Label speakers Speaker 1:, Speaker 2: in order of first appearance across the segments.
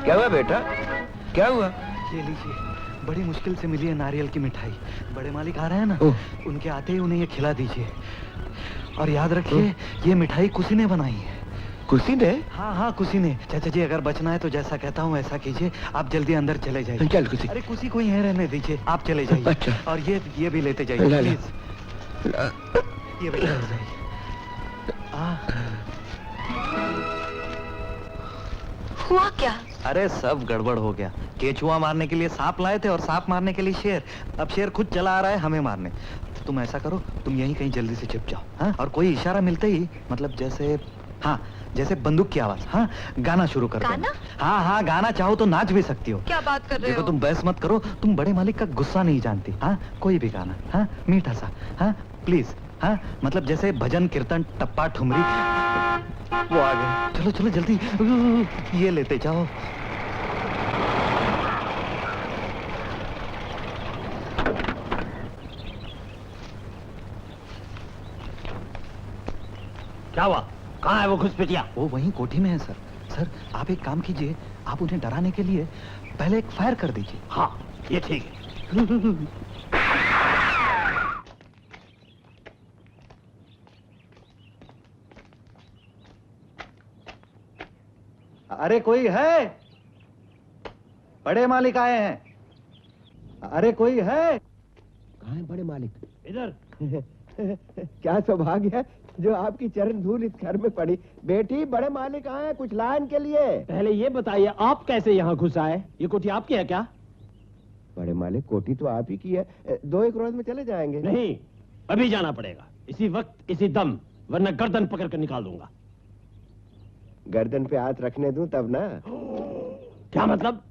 Speaker 1: क्या हुआ बेटा, क्या हुआ?
Speaker 2: ये लीजिए, बड़ी मुश्किल से मिली है नारियल की मिठाई। बड़े मालिक आ रहे हैं ना, उनके आते ही उन्हें ये खिला दीजिए। और याद रखिए, ये मिठाई कुसी ने बनाई है।
Speaker 1: कुसी ने?
Speaker 2: हाँ हाँ, कुसी ने। चाचा जी, अगर बचना है तो जैसा कहता हूँ ऐसा कीजिए। आप जल्दी अंदर चले जाइए।
Speaker 1: चल कुसी।
Speaker 2: अरे कुसी को यहीं रहने दीजिए, आप चले जाइए।
Speaker 1: अच्छा।
Speaker 2: और ये भी लेते जाइए प्लीज। ये भी लेते जाइए।
Speaker 3: हुआ क्या?
Speaker 2: अरे सब गड़बड़ हो गया। केचुआ मारने के लिए सांप लाए थे और सांप मारने के लिए शेर। अब शेर खुद चला आ रहा है हमें मारने। तुम ऐसा करो, तुम यहीं कहीं जल्दी से छिप जाओ। हाँ, और कोई इशारा मिलते ही, मतलब जैसे, हाँ जैसे बंदूक की आवाज, हाँ गाना शुरू कर देना। हाँ हाँ, गाना चाहो तो नाच भी सकती हो।
Speaker 3: क्या बात कर रहे हो?
Speaker 2: देखो तुम बहस मत करो, तुम बड़े मालिक का गुस्सा नहीं जानती। हाँ, कोई भी गाना, हाँ मीठा सा, हाँ प्लीज। हाँ, मतलब जैसे भजन कीर्तन टप्पा ठुमरी। वो आ गए, चलो चलो जल्दी, ये लेते जाओ।
Speaker 4: क्या हुआ? कहाँ है वो घुसपैठिया?
Speaker 2: वो वहीं कोठी में है सर। सर आप एक काम कीजिए, आप उन्हें डराने के लिए पहले एक फायर कर दीजिए।
Speaker 4: हाँ ये ठीक है।
Speaker 2: अरे कोई है? बड़े मालिक आए हैं। अरे कोई है?
Speaker 1: कहाँ है बड़े मालिक?
Speaker 4: इधर।
Speaker 1: क्या सौभाग्य है जो आपकी चरण धूल इस घर में पड़ी। बेटी, बड़े मालिक आए हैं कुछ लाइन के लिए।
Speaker 4: पहले ये बताइए, आप कैसे यहाँ घुस आए? ये कोठी आपकी है क्या?
Speaker 1: बड़े मालिक, कोठी तो आप ही की है। 2-1 रोज में चले जाएंगे।
Speaker 4: नहीं, अभी जाना पड़ेगा, इसी वक्त इसी दम, वरना गर्दन पकड़ कर निकाल दूंगा।
Speaker 1: गर्दन पे हाथ रखने दूं तब ना।
Speaker 4: क्या मतलब?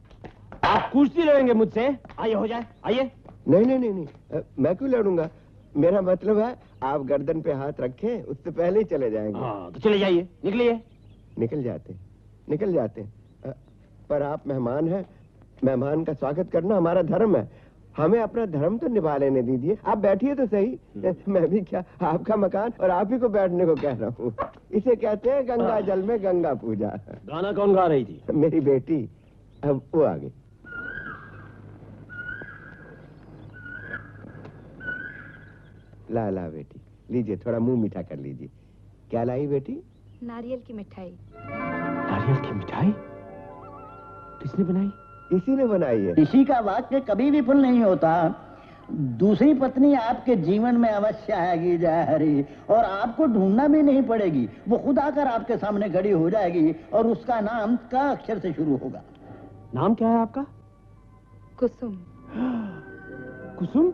Speaker 4: आप कुश्ती लड़ेंगे मुझसे? आइए हो जाए, आइए।
Speaker 1: नहीं नहीं नहीं नहीं, मैं क्यों लड़ूंगा? मेरा मतलब है आप गर्दन पे हाथ रखें, उससे पहले ही चले जाएंगे।
Speaker 4: हाँ तो चले जाइए, निकलिए।
Speaker 1: निकल जाते। पर आप मेहमान हैं, मेहमान का स्वागत करना हमारा धर्म है। हमें अपना धर्म तो निभा लेने दीजिए। आप बैठिए तो सही। मैं भी क्या, आपका मकान और आप ही को बैठने को कह रहा हूँ। इसे कहते हैं गंगा जल में गंगा पूजा।
Speaker 4: गाना कौन गा रही थी?
Speaker 1: मेरी बेटी। अब वो आ गई। ला बेटी, लीजिए, थोड़ा मुंह मीठा कर लीजिए। क्या लाई बेटी?
Speaker 3: नारियल की मिठाई।
Speaker 4: नारियल की मिठाई? किसने बनाई?
Speaker 1: इसी ने बनाई है।
Speaker 5: ऋषि का वाक्य कभी विफल नहीं होता। दूसरी पत्नी आपके जीवन में अवश्य आएगी जाहरी, और आपको ढूंढना भी नहीं पड़ेगी। वो खुद आकर आपके सामने खड़ी हो जाएगी और उसका नाम क अक्षर से शुरू होगा।
Speaker 4: नाम क्या है आपका?
Speaker 3: कुसुम।
Speaker 4: कुसुम?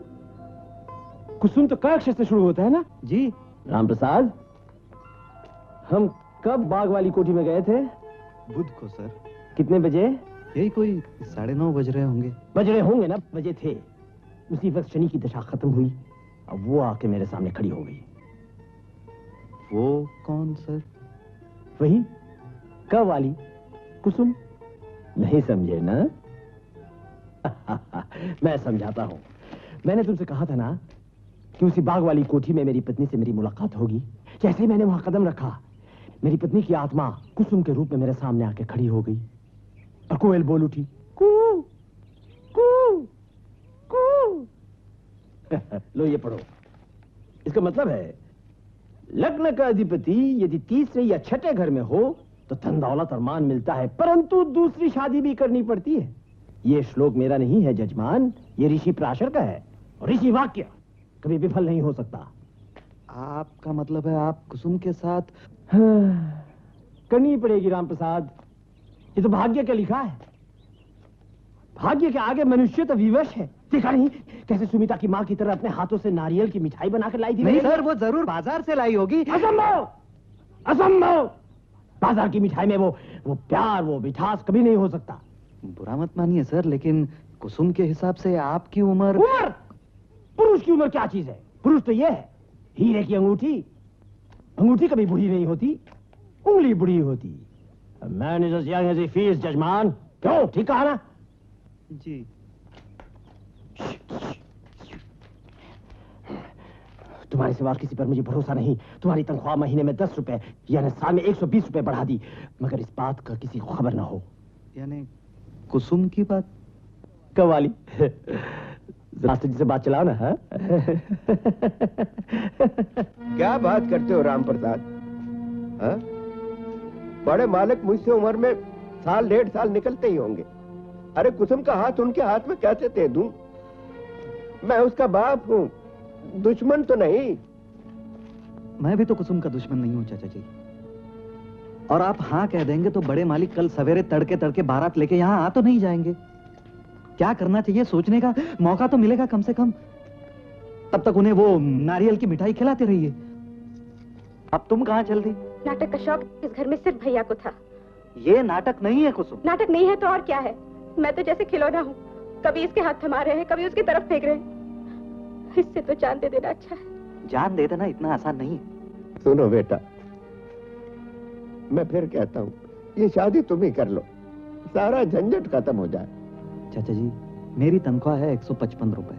Speaker 4: कुसुम तो क अक्षर से शुरू होता है ना?
Speaker 2: जी।
Speaker 4: रामप्रसाद, हम कब बाग वाली कोठी में गए थे?
Speaker 2: बुध को सर।
Speaker 4: कितने बजे?
Speaker 2: यही कोई 9:30 बज रहे होंगे।
Speaker 4: बज रहे होंगे ना? बजे थे। उसी वक्त शनि की दशा खत्म हुई, अब वो आके मेरे सामने खड़ी हो गई।
Speaker 2: वो कौन सर?
Speaker 4: वही क वाली कुसुम। नहीं समझे ना? मैं समझाता हूँ। मैंने तुमसे कहा था ना कि उसी बाग वाली कोठी में मेरी पत्नी से मेरी मुलाकात होगी। जैसे ही मैंने वहां कदम रखा, मेरी पत्नी की आत्मा कुसुम के रूप में मेरे सामने आके खड़ी हो गई और कोयल बोल उठी, कू कू कू। लो ये पढ़ो। इसका मतलब है, लग्न का अधिपति यदि तीसरे या छठे घर में हो तो धन दौलत और मान मिलता है, परंतु दूसरी शादी भी करनी पड़ती है। ये श्लोक मेरा नहीं है जजमान, ये ऋषि पराशर का है, और ऋषि वाक्य कभी विफल नहीं हो सकता।
Speaker 2: आपका मतलब है आप कुसुम के साथ?
Speaker 4: हाँ, करनी पड़ेगी रामप्रसाद, ये तो भाग्य के लिखा है। भाग्य के आगे मनुष्य तो विवश है। देखा नहीं कैसे सुमिता की माँ की तरह अपने हाथों से नारियल की मिठाई बनाकर लाई थी?
Speaker 2: नहीं सर, वो जरूर बाजार से लाई होगी।
Speaker 4: असंभव, असंभव। बाजार की मिठाई में वो प्यार, वो मिठास कभी नहीं हो सकता।
Speaker 2: बुरा मत मानिए सर, लेकिन कुसुम के हिसाब से आपकी उम्र।
Speaker 4: पुरुष की उम्र क्या चीज है? पुरुष तो ये है, हीरे की अंगूठी। अंगूठी कभी बूढ़ी नहीं होती, उंगली बूढ़ी होती। A man is as young as he feels, जजमान। क्यों, ठीक कहा ना?
Speaker 2: जी।
Speaker 4: तुम्हारे सिवा किसी पर मुझे भरोसा नहीं। तुम्हारी तनख्वाह महीने में 10 रुपए, यानी साल में 120 रुपए बढ़ा दी, मगर इस बात का किसी को खबर ना हो।
Speaker 2: यानी कुसुम की बात?
Speaker 4: कवाली मास्टर जी से बात चलाओ ना। हाँ?
Speaker 1: क्या बात करते हो राम प्रसाद? हाँ? बड़े मालिक मुझसे उम्र में साल 1.5 साल निकलते ही होंगे। अरे कुसुम का हाथ उनके हाथ में कैसे दे दूं? मैं उसका बाप हूं, दुश्मन तो नहीं।
Speaker 2: मैं भी तो कुसुम का दुश्मन नहीं हूं चाचा जी। और आप हाँ कह देंगे तो बड़े मालिक कल सवेरे तड़के तड़के बारात लेके यहाँ आ तो नहीं जाएंगे। क्या करना चाहिए सोचने का मौका तो मिलेगा कम से कम। तब तक उन्हें वो नारियल की मिठाई खिलाते रहिए। अब तुम कहाँ चल दी?
Speaker 3: नाटक का शौक इस घर में सिर्फ भैया को था।
Speaker 2: ये नाटक नहीं है कुसुम।
Speaker 3: नाटक नहीं है तो और क्या है? मैं तो जैसे खिलौना हूँ, कभी इसके हाथ थमा रहे हैं, कभी उसकी तरफ फेंक रहे हैं। इससे तो जान दे देना अच्छा है।
Speaker 2: जान दे देना इतना आसान नहीं है।
Speaker 1: सुनो बेटा, मैं फिर कहता हूँ, ये शादी तुम ही कर लो, सारा झंझट खत्म हो जाए।
Speaker 2: चाचा जी, मेरी तनख्वाह है 155 रुपए।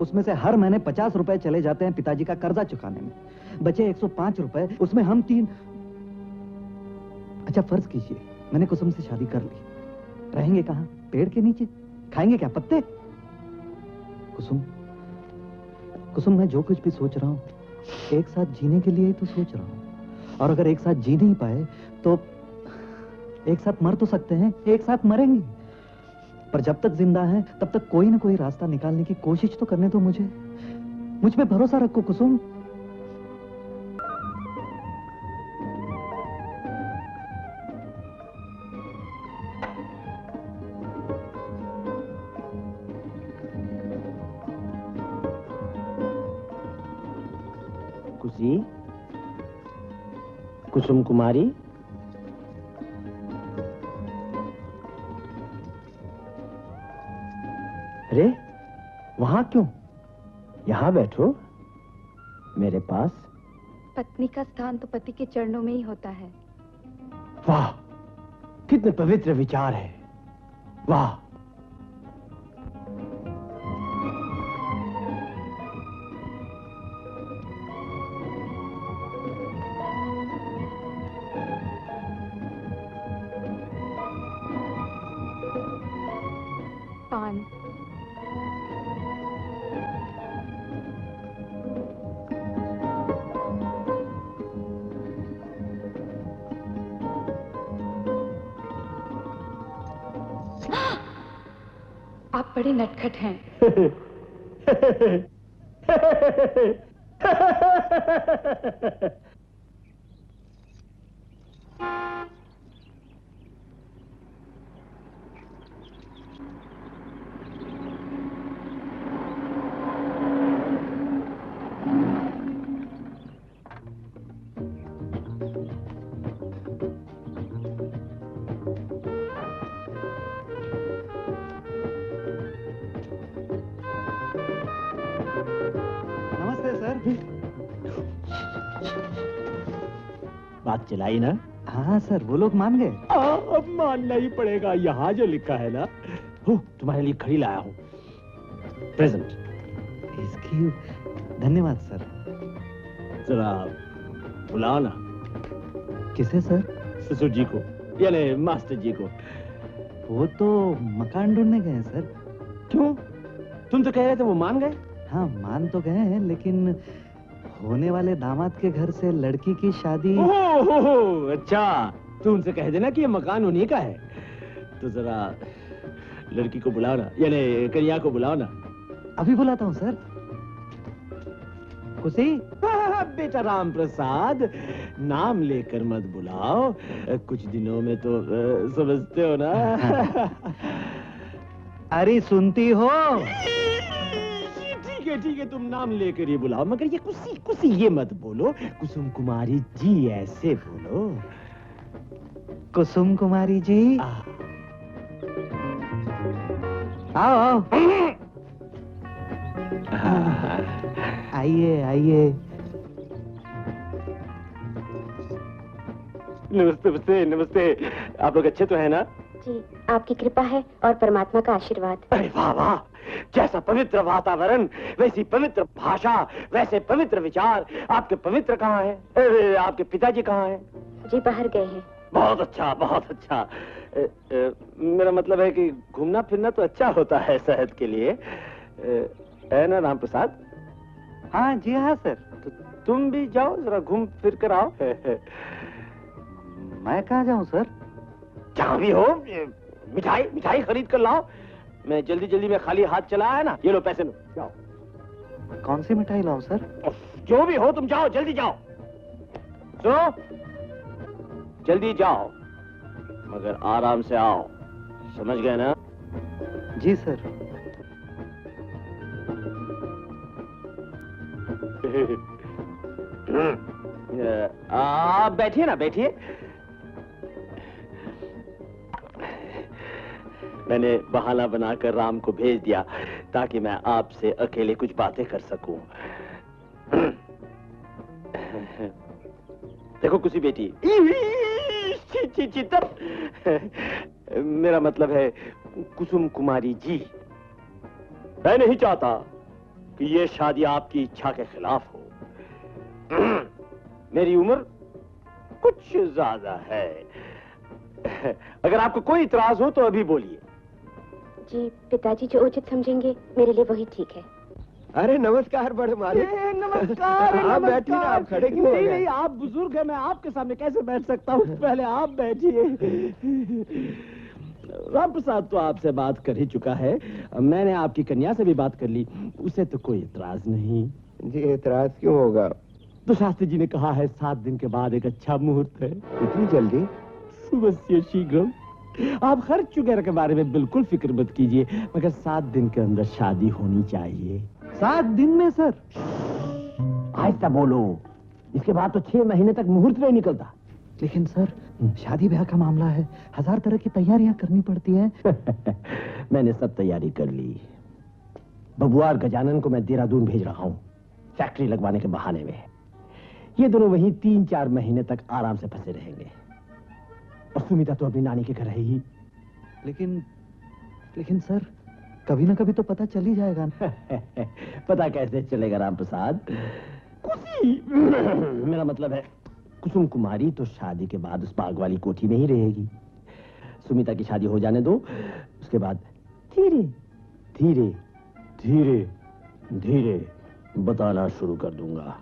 Speaker 2: उसमें से हर महीने 50 रुपए चले जाते हैं पिताजी का कर्जा चुकाने में। बचे 105 रुपए, उसमें हम 3। अच्छा फर्ज कीजिए मैंने कुसुम से शादी कर ली, रहेंगे कहाँ? पेड़ के नीचे? खाएंगे क्या पत्ते? कुसुम, कुसुम मैं जो कुछ भी सोच रहा हूँ एक साथ जीने के लिए ही तो सोच रहा हूँ। और अगर एक साथ जी नहीं पाए तो एक साथ मर तो सकते हैं, एक साथ मरेंगे। पर जब तक जिंदा हैं तब तक कोई ना कोई रास्ता निकालने की कोशिश तो करने दो मुझे। मुझ पे भरोसा रखो कुसुम।
Speaker 4: कुसी, कुसुम कुमारी, अरे वहां क्यों? यहां बैठो मेरे पास।
Speaker 3: पत्नी का स्थान तो पति के चरणों में ही होता है।
Speaker 4: वाह, कितने पवित्र विचार है। वाह।
Speaker 3: पान। आप बड़े नटखट हैं।
Speaker 2: नमस्ते सर।
Speaker 4: बात चलाई ना?
Speaker 2: हाँ सर, वो लोग मान गए।
Speaker 4: अब मानना ही पड़ेगा। यहाँ जो लिखा है ना, तुम्हारे लिए घड़ी लाया हूँ, प्रेजेंट।
Speaker 2: इसकी धन्यवाद सर।
Speaker 4: जरा बुलाओ ना।
Speaker 2: किसे सर?
Speaker 4: ससुर जी को, यानी मास्टर जी को।
Speaker 2: वो तो मकान ढूंढने गए हैं सर।
Speaker 4: क्यों? तुम तो कह रहे थे वो मान गए।
Speaker 2: हाँ मान तो गए हैं, लेकिन होने वाले दामाद के घर से लड़की की शादी।
Speaker 4: ओह, अच्छा, तू उनसे कह देना कि ये मकान उन्हीं का है। तो जरा लड़की को बुलाओ ना, यानी कन्या को बुलाओ ना।
Speaker 2: अभी बुलाता हूँ सर। खुशी?
Speaker 4: बेटा राम प्रसाद, नाम लेकर मत बुलाओ, कुछ दिनों में तो समझते हो ना।
Speaker 2: अरे सुनती हो?
Speaker 4: ठीक है, तुम नाम लेकर ही बुलाओ, मगर ये कुसी कुसी ये मत बोलो। कुसुम कुमारी जी ऐसे बोलो।
Speaker 2: कुसुम कुमारी जी। आओ आओ। आइए आइए।
Speaker 4: नमस्ते नमस्ते नमस्ते। आप लोग अच्छे तो है ना?
Speaker 3: जी, आपकी कृपा है और परमात्मा का आशीर्वाद।
Speaker 4: अरे वाह वाह, जैसा पवित्र वातावरण, वैसी पवित्र भाषा, वैसे पवित्र विचार। आपके पवित्र कहाँ हैं? अरे आपके पिताजी कहाँ हैं?
Speaker 3: जी बाहर गए हैं।
Speaker 6: बहुत अच्छा, बहुत अच्छा। मेरा मतलब है कि घूमना फिरना तो अच्छा होता है सेहत के लिए, है ना राम प्रसाद?
Speaker 2: हाँ जी हाँ सर।
Speaker 6: तो तुम भी जाओ, जरा घूम फिर कर आओ।
Speaker 2: मैं कहाँ जाऊँ सर?
Speaker 6: जहाँ भी हो, मिठाई मिठाई खरीद कर लाओ। मैं जल्दी जल्दी में खाली हाथ चला आया ना, ये लो पैसे लो, जाओ।
Speaker 2: कौन सी मिठाई लाऊं सर?
Speaker 6: जो भी हो तुम जाओ, जल्दी जाओ। सुनो, जल्दी जाओ, मगर आराम से आओ, समझ गए ना?
Speaker 2: जी सर।
Speaker 6: आप बैठिए ना, बैठिए। मैंने बहाना बनाकर राम को भेज दिया ताकि मैं आपसे अकेले कुछ बातें कर सकूं। देखो कुसी बेटी, चित्तर, मेरा मतलब है कुसुम कुमारी जी, मैं नहीं चाहता कि ये शादी आपकी इच्छा के खिलाफ हो। मेरी उम्र कुछ ज्यादा है। अगर आपको कोई इतराज हो तो अभी बोलिए।
Speaker 3: जी पिताजी जो उचित समझेंगे मेरे लिए वही ठीक है।
Speaker 1: अरे नमस्कार बड़े मालिक।
Speaker 4: नमस्कार।
Speaker 1: आप बैठिए ना, आप खड़े क्यों हो
Speaker 4: नहीं
Speaker 1: गए?
Speaker 4: नहीं, आप बुजुर्ग हैं, मैं आपके सामने कैसे बैठ सकता हूँ? पहले आप बैठिए। राम प्रसाद तो आपसे बात कर ही चुका है, मैंने आपकी कन्या से भी बात कर ली, उसे तो कोई इतराज नहीं।
Speaker 1: जी इतराज क्यों होगा?
Speaker 4: तो शास्त्री जी ने कहा है 7 दिन के बाद एक अच्छा मुहूर्त है।
Speaker 1: इतनी जल्दी?
Speaker 4: सुबह शीघ्रम। आप खर्च वगैरह के बारे में बिल्कुल फिक्र मत कीजिए, मगर 7 दिन के अंदर शादी होनी चाहिए।
Speaker 2: 7 दिन में सर?
Speaker 4: आहिस्ता बोलो, इसके बाद तो 6 महीने तक मुहूर्त नहीं निकलता।
Speaker 2: लेकिन सर शादी ब्याह का मामला है, 1000 तरह की तैयारियां करनी पड़ती हैं।
Speaker 4: मैंने सब तैयारी कर ली। बबुआ गजानन को मैं देहरादून भेज रहा हूँ फैक्ट्री लगवाने के बहाने में। ये दोनों वहीं 3-4 महीने तक आराम से फंसे रहेंगे, और सुमिता तो अपनी नानी के घर रहेगी।
Speaker 2: लेकिन सर कभी ना कभी तो पता चल ही जाएगा ना।
Speaker 4: पता कैसे चलेगा राम प्रसाद? मेरा मतलब है कुसुम कुमारी तो शादी के बाद उस बाग वाली कोठी में ही रहेगी। सुमिता की शादी हो जाने दो, उसके बाद धीरे धीरे धीरे धीरे बताना शुरू कर दूंगा।